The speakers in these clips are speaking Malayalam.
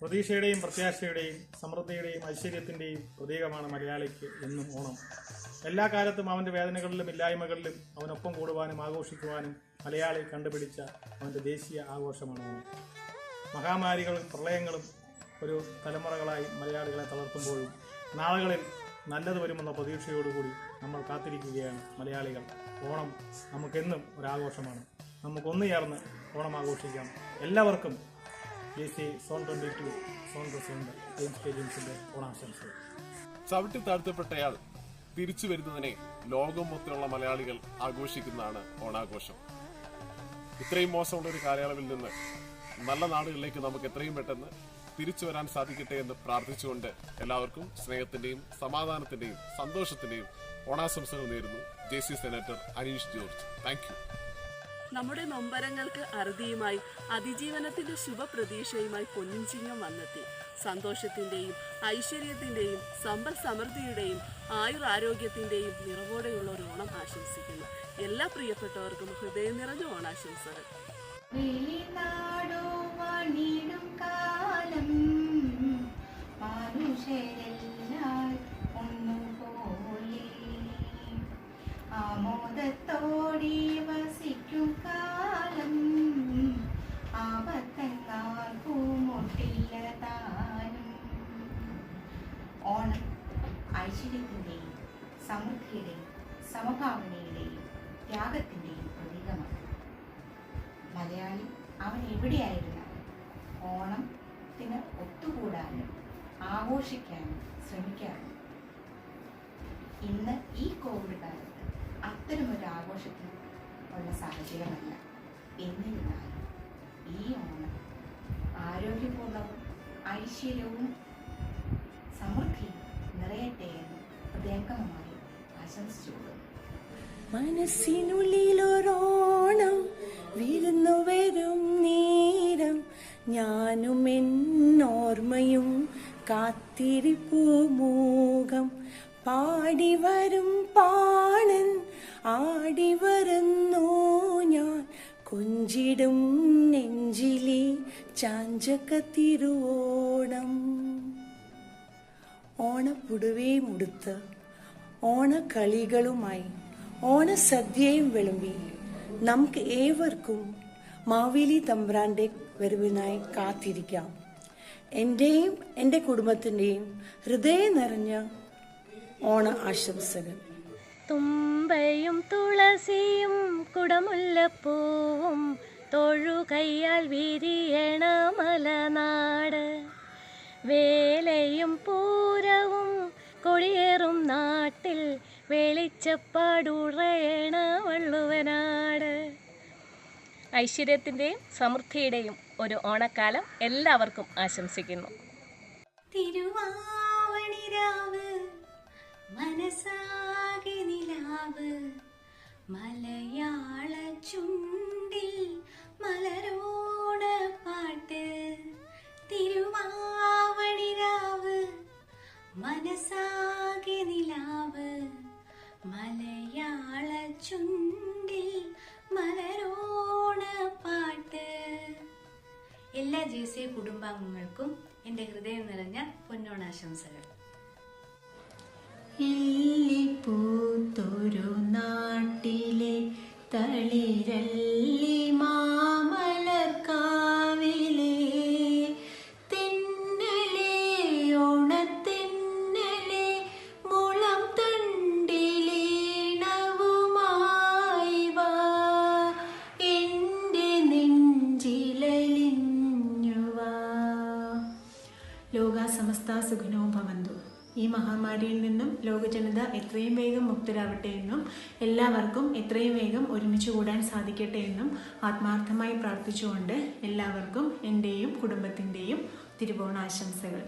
പ്രതീക്ഷയുടെയും പ്രത്യാശയുടെയും സമൃദ്ധിയുടെയും ഐശ്വര്യത്തിൻ്റെയും പ്രതീകമാണ് മലയാളിക്ക് എന്നും ഓണം. എല്ലാ കാലത്തും അവൻ്റെ വേദനകളിലും ഇല്ലായ്മകളിലും അവനൊപ്പം കൂടുവാനും ആഘോഷിക്കുവാനും മലയാളി കണ്ടുപിടിച്ച അവൻ്റെ ദേശീയ ആഘോഷമാണ് ഓണം. മഹാമാരികളും പ്രളയങ്ങളും ഒരു തലമുറകളായി മലയാളികളെ തളർത്തുമ്പോഴും നാളുകളിൽ നല്ലത് വരുമെന്ന പ്രതീക്ഷയോടുകൂടി നമ്മൾ കാത്തിരിക്കുകയാണ് മലയാളികൾ. ഓണം നമുക്കെന്നും ഒരാഘോഷമാണ്. നമുക്കൊന്നു ചേർന്ന് ഓണം ആഘോഷിക്കാം. എല്ലാവർക്കും സോൺ 22 സോൺ പ്രസിഡന്റ് ജെയിംസിന്റെ ഓണാശംസകൾ. ചവിട്ടി താഴ്ത്തപ്പെട്ടയാൾ തിരിച്ചു വരുന്നതിനെ ലോകം മൊത്തമുള്ള മലയാളികൾ ആഘോഷിക്കുന്നതാണ് ഓണാഘോഷം. ഇത്രയും മോശമുള്ള ഒരു കാലയളവിൽ നിന്ന് നല്ല നാടുകളിലേക്ക് നമുക്ക് എത്രയും പെട്ടെന്ന് തിരിച്ചു വരാൻ സാധിക്കട്ടെ എന്ന് പ്രാർത്ഥിച്ചുകൊണ്ട് എല്ലാവർക്കും സ്നേഹത്തിന്റെയും സമാധാനത്തിന്റെയും സന്തോഷത്തിന്റെയും ഓണാശംസകൾ നേരുന്നു. JC senator Aneesh George. Thank you. നമ്മുടെ നൊമ്പരങ്ങൾക്ക് അറുതിയുമായി അതിജീവനത്തിന്റെ ശുഭപ്രതീക്ഷയുമായി പൊന്നിൻ ചിങ്ങം വന്നെത്തി. സന്തോഷത്തിന്റെയും ഐശ്വര്യത്തിന്റെയും സമ്പൽ സമൃദ്ധിയുടെയും ആയുരാരോഗ്യത്തിന്റെയും നിറവോടെയുള്ള ഒരു ഓണം ആശംസിക്കുന്നു. എല്ലാ പ്രിയപ്പെട്ടവർക്കും ഹൃദയം നിറഞ്ഞ ഓണാശംസകൾ. ആമോദത്തോടെ വസിക്കും കാലം ആപത്തങ്ങാർക്കുമൊട്ടില്ല താനും. ഓണം ഐശ്വര്യത്തിൻ്റെയും സമൃദ്ധിയുടെയും സമഭാവനയുടെയും ത്യാഗത്തിൻ്റെയും പ്രതീകമാണ്. മലയാളി അവൻ എവിടെയായിരുന്നാലും ഓണത്തിന് ഒത്തുകൂടാനും ആഘോഷിക്കാനും ശ്രമിക്കാറുണ്ട്. ഇന്ന് ഈ കോവിഡ് കാലത്ത് അത്തരമൊരു ആഘോഷത്തിന് ഉള്ള സാഹചര്യമല്ല. എന്നിരുന്നാലും ഈ ഓണം ആരോഗ്യപൂർണവും ഐശ്വര്യവും സമൃദ്ധിയും നിറയട്ടെ എന്ന് ഹൃദയംഗമമായി ആശംസിച്ചുകൊള്ളുന്നു. മനസ്സിനുള്ളിലൊരോണം വിരുന്നു വരും നേരം ഞാനും എന്നോർമ്മയും കാത്തിരിപ്പൂ മൂകം പാടി വരും പാണൻ ആടി വരുന്നു ഞാൻ കൊഞ്ചിടും നെഞ്ചിലെ ചാഞ്ചക തിരുവോണം. ഓണപ്പുടുവയും ഉടുത്ത് ഓണക്കളികളുമായി ഓണസദ്യയും വിളമ്പി നമുക്ക് ഏവർക്കും മാവേലി തമ്പ്രാന്റെ വരവിനായി കാത്തിരിക്കാം. എന്റെയും എൻ്റെ കുടുംബത്തിന്റെയും ഹൃദയം നിറഞ്ഞ ഓണ ആശംസകൾ. തുമ്പയും തുളസിയും കുടമുല്ലപ്പൂവും തൊഴുകയ്യാൽ വിരിയണ മലനാട്, വേലയും പൂരവും കൊടിയേറും നാട്ടിൽ വെളിച്ചപ്പാടുറയണ വള്ളുവനാട്. ഐശ്വര്യത്തിൻ്റെയും സമൃദ്ധിയുടെയും ഒരു ഓണക്കാലം എല്ലാവർക്കും ആശംസിക്കുന്നു. തിരുവാവണിരാവ് മനസാകെ നിലാവ് മലയാള ചുണ്ടിൽ മലരോണ പാട്ട്. തിരുവാവണിരാവ് മനസാകെ നിലാവ് മലയാള ചുണ്ടിൽ മലരോണ പാട്ട്. എല്ലാ JC കുടുംബാംഗങ്ങൾക്കും എൻ്റെ ഹൃദയം നിറഞ്ഞ പൊന്നോണാശംസകൾ. പൂത്തൊരു നാട്ടിലെ തളിരല്ലി മാമലക്കാവിലെ തെന്നലെ ഓണത്തെന്നലെ മുളം തണ്ടിലീണവുമായി വാ എൻ്റെ നെഞ്ചിലലിഞ്ഞു വാ. ലോകാസമസ്ത സുഖിനോ ഭവന്തു. ഈ മഹാമാരിയിൽ നിന്നും ലോകജനത എത്രയും വേഗം മുക്തരാവട്ടെ എന്നും എല്ലാവർക്കും എത്രയും വേഗം ഒരുമിച്ച് കൂടാൻ സാധിക്കട്ടെ എന്നും ആത്മാർത്ഥമായി പ്രാർത്ഥിച്ചുകൊണ്ട് എല്ലാവർക്കും എൻ്റെയും കുടുംബത്തിൻ്റെയും തിരുവോണാശംസകൾ.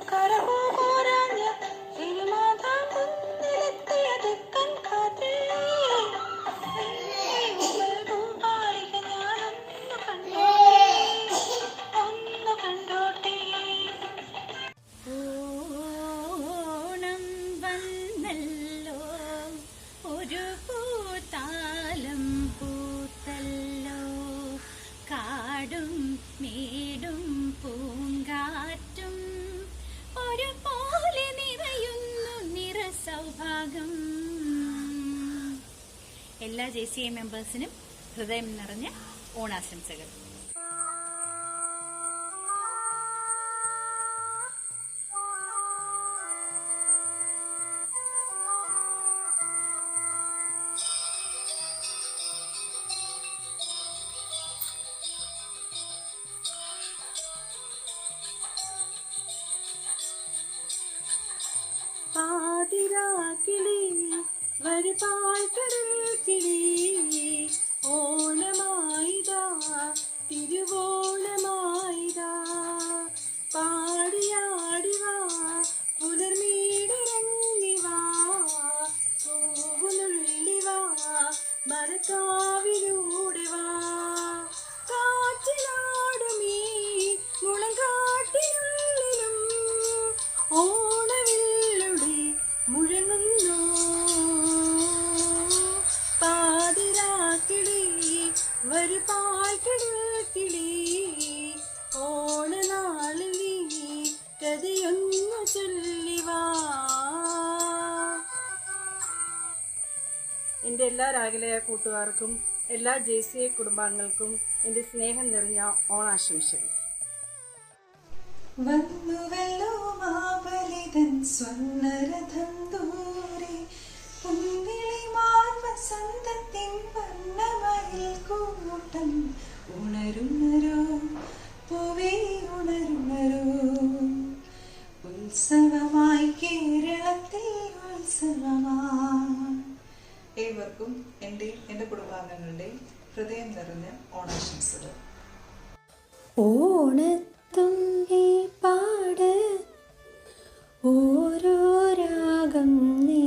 കരപൂ പോരാഞ്ഞ എല്ലാ JCI മെമ്പേഴ്സിനും ഹൃദയം നിറഞ്ഞ ഓണാശംസകൾ. പാതിരാക്കിളി വരുപാൽക്കടൽ കിളി ഓണമായിതാ തിരുവോണമായിതാ പാടിയാടിവാ പുലർമീടിറങ്ങിവാ പൂവുനുള്ളിവാ മരക്കാവിലൂടെ വാ കാറ്റിലാടുമീ മുളങ്കാട്ടിനുള്ളിലും ഓണവില്ലുടെ മുഴങ്ങുന്നു പാതിരാക്കിളി വരുപാൽക്കിടൽ കിളി ഓണനാളിൽ നീ കഥയൊന്നു ചൊല്ലിവാ. എൻ്റെ എല്ലാ രാഗിലയ കൂട്ടുകാർക്കും എല്ലാ JCI കുടുംബാംഗങ്ങൾക്കും എൻ്റെ സ്നേഹം നിറഞ്ഞ ഓണാശംസകൾ. വന്നുവല്ലോ മാബലിതൻ സ്വർണ്ണരഥം ദൂരെ പുൻവിളിമാർ വസന്തത്തിൻ വർണ്ണമയിൽ കൂട്ടം ഉണരുണരോ പൂവേ ഉണരുണരോ ഉത്സവമായി കേരളത്തിൽ ഉത്സവമായി. ഏവർക്കും എൻ്റെയും എൻ്റെ കുടുംബാംഗങ്ങളുടെയും ഹൃദയം നിറഞ്ഞ ഓണാശംസകൾ. ഓണത്തുമ്പി പാട് ഓരോ രാഗം നീ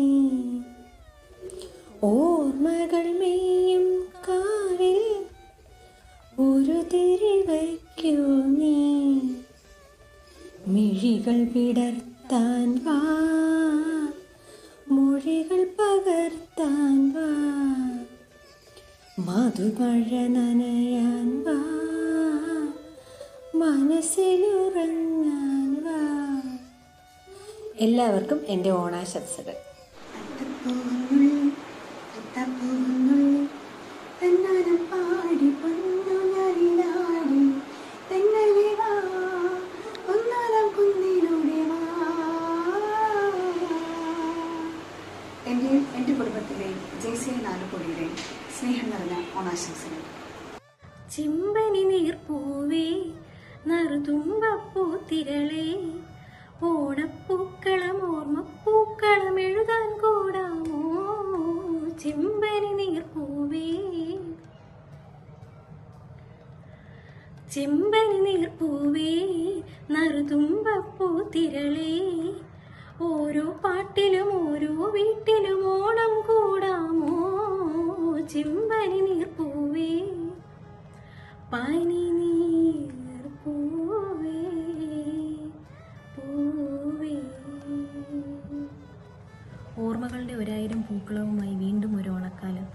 ഓർമ്മകൾ മെയ്യും കാവിൽ ഒരു തിരി വയ്ക്കൂ നീ മിഴികൾ വിടർത്താൻ വാ മൊഴികൾ പകർത്താൻ വാ മധുമഴ നനയാൻ വാ മനസ്സിലുറങ്ങാൻ വാ. എല്ലാവർക്കും എൻ്റെ ഓണാശംസകൾ. പാടി പൊന്നു ഞാനിലാടി തെന്നലി വാ ഒന്നാലാം കുന്നിലൂടെ വാ. എൻ്റെയും എൻ്റെ കുടുംബത്തിലെയും JCI നാലുകോടിയുടെയും സ്നേഹം നിറഞ്ഞ ഓണാശംസകൾ. ചിമ്പനി നീർപ്പൂവേ നറുതുമ്പപ്പൂത്തിരളേ ഓണപ്പൂക്കളം ഓർമ്മപ്പൂക്കളം എഴുതാൻ കൂടാമോ ചിമ്പനി നീർപ്പൂവേ ചെമ്പനി നീർപ്പൂവേ നറുതുമ്പപ്പൂത്തിരളേ ഓരോ പാട്ടിലും ഓരോ വീട്ടിലും ഓണം കൂടാമോ ചെമ്പനി നീർപ്പൂവേ പനി നീർപ്പൂവേ പൂവേ. ഓർമ്മകളുടെ 1000 പൂക്കളവുമായി വീണ്ടും ഒരു ഓണക്കാലം.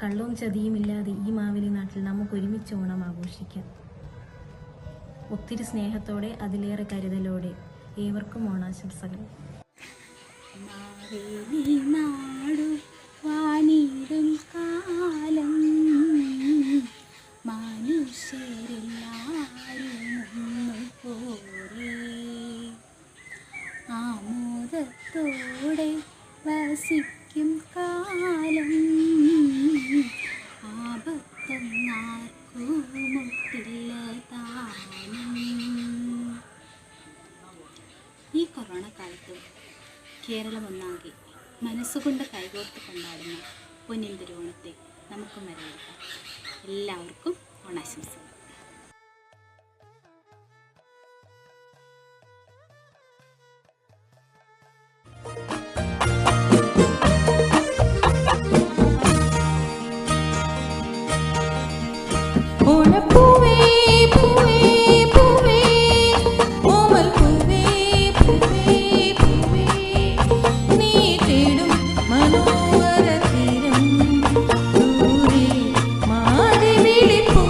കള്ളവും ചതിയും ഇല്ലാതെ ഈ മാവേലി നാട്ടിൽ നമുക്ക് ഒരുമിച്ച് ഓണം ആഘോഷിക്കാം. ഒത്തിരി സ്നേഹത്തോടെ അതിലേറെ കരുതലോടെ ഏവർക്കും ഓണാശംസകൾ. മാവേലി നാടു വാണിടും കാലം മനുഷ്യരെല്ലാരും പോരേ ആമോദത്തോടെ വസിക്കും കാലം ആപത്തൊന്നാർക്കുമുട്ടില്ല താനും. ഈ കൊറോണ കാലത്ത് കേരളം ഒന്നാകെ മനസ്സുകൊണ്ട് കൈകോർത്ത് കൊണ്ടാടുന്ന പൊന്നിൻ തിരുവോണത്തെ നമുക്കും വരവേൽക്കാം. എല്ലാവർക്കും ഓണാശംസകൾ. ഓണപ്പൂവേ പൂവേ പൂവേ ഓമൽ പൂവേ പൂവേ പൂവേ നീ തേടും മനോഹര തീരം ദൂരെ മാറി വിളിപ്പൂ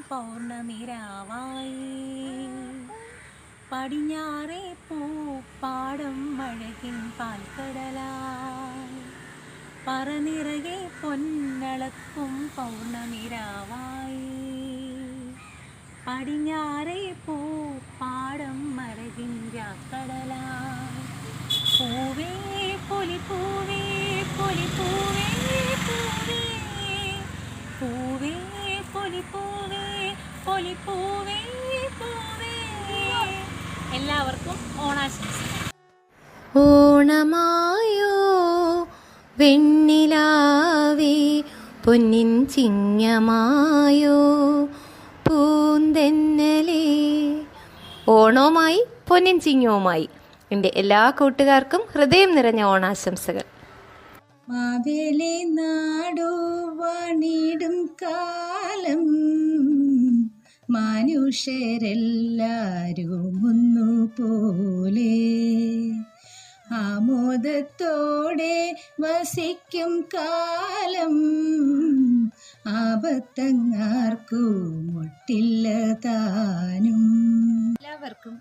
പൗർണമിരാവായി പടിഞ്ഞാറേ പൂപ്പാടം മഴകിൻ പാൽക്കടലായി പറനിറകെ പൊന്നളക്കും പൗർണമിരാവായി പടിഞ്ഞാറേ പൂപ്പാടം മഴകിൻ രാക്കടലായി പൂവേ പൊലിപ്പൂവേ പൊലിപ്പൂവേ പൂവേ പൂവേ പൊലിപ്പൂവേ പൊലിപ്പൂവേ പൂവേ. എല്ലാവർക്കും ഓണാശംസകൾ. ഓണമായോ വെണ്ണിലാവേ പൊന്നിൻ ചിങ്ങമായോ പൂന്തെന്നലേ. ഓണവുമായി പൊന്നിൻ ചിങ്ങവുമായി എൻ്റെ എല്ലാ കൂട്ടുകാർക്കും ഹൃദയം നിറഞ്ഞ ഓണാശംസകൾ. മാവേലി നാടു വണിടും കാലം മനുഷ്യരെല്ലാരും ഒന്നുപോലെ ആമോദത്തോടെ വസിക്കും കാലം ആപത്തങ്ങാർക്കും ഒട്ടില്ല താനും. എല്ലാവർക്കും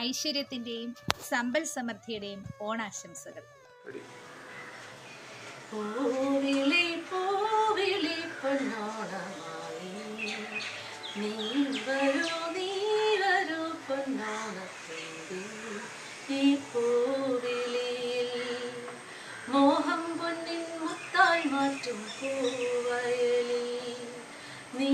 ഐശ്വര്യത്തിന്റെയും സമ്പൽ സമൃദ്ധിയുടെയും ഓണാശംസകൾ. പൂവിളി പൂവിളി പൊന്നോണമായി നീ വരൂ പൊന്നോണത്തേടി ഈ പൂവിളിയിൽ മോഹം പൊന്നിൻ മുത്തായി മാറ്റും പൂവയലിൽ നീ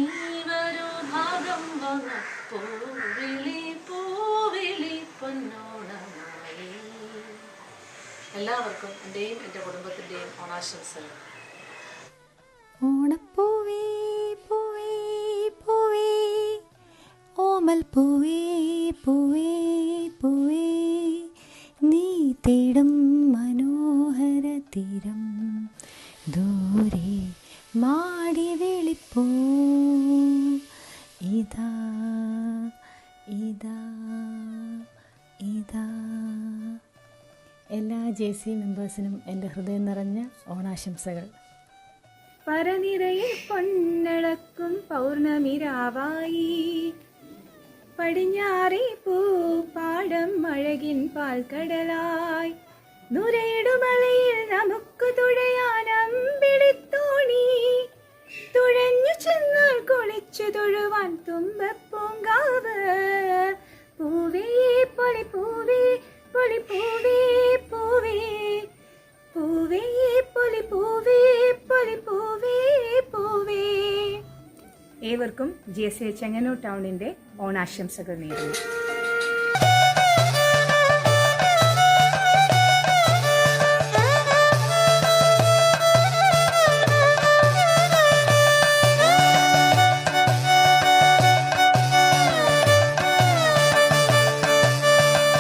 വരൂ ഭാഗം വന്ന പൂവിളി പൂവിളി പൊന്നോണമായി. എല്ലാവർക്കും എൻ്റെയും എൻ്റെ കുടുംബത്തിൻ്റെയും ഓണാശംസകൾ. ഓണപ്പൂവേ പൂവേ പൂവേ ഓമൽ പൂവേ പൂവേ പൂവേ നീ തേടും മനോഹര തീരം ദൂരെ മാടി വിളിപ്പൂ ഇതാ ഇതാ ഇതാ. എല്ലാ JC മെമ്പേഴ്സിനും എൻ്റെ ഹൃദയം നിറഞ്ഞ ഓണാശംസകൾ. പറനിറയിൽ പൊന്നളക്കും പൗർണമിരാവായി പടിഞ്ഞാറേ പൂപ്പാടം അഴകിൻ പാൽക്കടലായി നുരയിടുമലയിൽ നമുക്ക് തുഴയാനമ്പിളിത്തോണി തുഴഞ്ഞു ചെന്നാൽ കുളിച്ചു തൊഴുവാൻ തുമ്പപ്പൂങ്കാവ് പൂവേ പൊളി പൂവേ പൊളി പൂവേ പൂവേ പൂവേ പൊലി പൂവേ പൊലി പൂവേ പൂവേ. ഏവർക്കും GSA ചെങ്ങന്നൂർ ടൗണിൻ്റെ ഓണാശംസകൾ നേരുന്നു.